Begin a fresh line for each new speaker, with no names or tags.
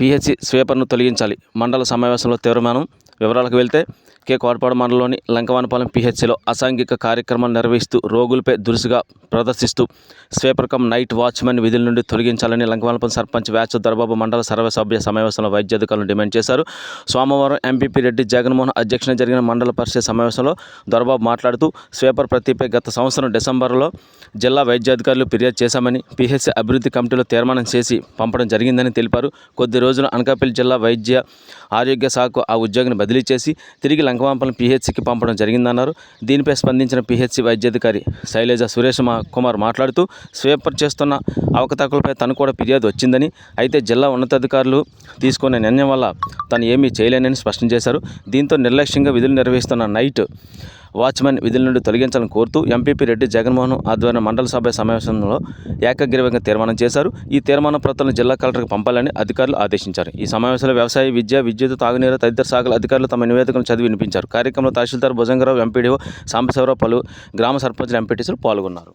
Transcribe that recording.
PHC స్వీపర్ను తొలగించాలి. మండల సమావేశంలో తీర్మానం. వివరాలకు వెళ్తే కోటపాడు మండలంలోని లంకవానిపాలెం పిహెచ్సిలో అసాంఘిక కార్యక్రమాలు నిర్వహిస్తూ రోగులపై దురుసుగా ప్రదర్శిస్తూ స్వీపర్ కమ్ నైట్ వాచ్మెన్ విధుల నుండి తొలగించాలని లంకవానిపాలెం సర్పంచ్ వ్యాచ దొరబాబు మండల సర్వసభ్య సమావేశంలో వైద్యాధికారులను డిమాండ్ చేశారు. సోమవారం ఎంపీపీ రెడ్డి జగన్మోహన్ అధ్యక్షతన జరిగిన మండల పరిషత్ సమావేశంలో దొరబాబు మాట్లాడుతూ స్వీపర్ ప్రతిపై గత సంవత్సరం డిసెంబర్లో జిల్లా వైద్యాధికారులు ఫిర్యాదు చేశామని, పిహెచ్సి అభివృద్ధి కమిటీలో తీర్మానం చేసి పంపడం జరిగిందని తెలిపారు. కొద్ది రోజులు అనకాపల్లి జిల్లా వైద్య ఆరోగ్య శాఖకు ఆ ఉద్యోగిని బదిలీ చేసి తిరిగి లంకవానిపాలెం పిహెచ్సికి పంపడం జరిగిందన్నారు. దీనిపై స్పందించిన పిహెచ్సి వైద్యాధికారి శైలజ సురేష్ కుమార్ మాట్లాడుతూ స్వీపర్ చేస్తున్న అవకతవకలపై తను కూడా ఫిర్యాదు వచ్చిందని, అయితే జిల్లా ఉన్నతాధికారులు తీసుకునే నిర్ణయం వల్ల తను ఏమీ చేయలేనని స్పష్టం చేశారు. దీంతో నిర్లక్ష్యంగా విధులు నిర్వహిస్తున్న నైట్ వాచ్మెన్ విధుల నుండి తొలగించాలని కోరుతూ ఎంపీపీ రెడ్డి జగన్మోహన్ ఆధ్వర్యంలో మండల సభ సమావేశంలో ఏకగ్రీవంగా తీర్మానం చేశారు. ఈ తీర్మాన ప్రతులను జిల్లా కలెక్టర్కు పంపాలని అధికారులు ఆదేశించారు. ఈ సమావేశంలో వ్యవసాయ, విద్య, విద్యుత్, తాగునీరు తదితర శాఖల అధికారులు తమ నివేదికను చదివి వినిపించారు. కార్యక్రమంలో తహసీల్దార్ భుజంగరావు, ఎంపీడీఓ సాంబశివరావు, పలు గ్రామ సర్పంచులు, ఎంపీటీసీలు పాల్గొన్నారు.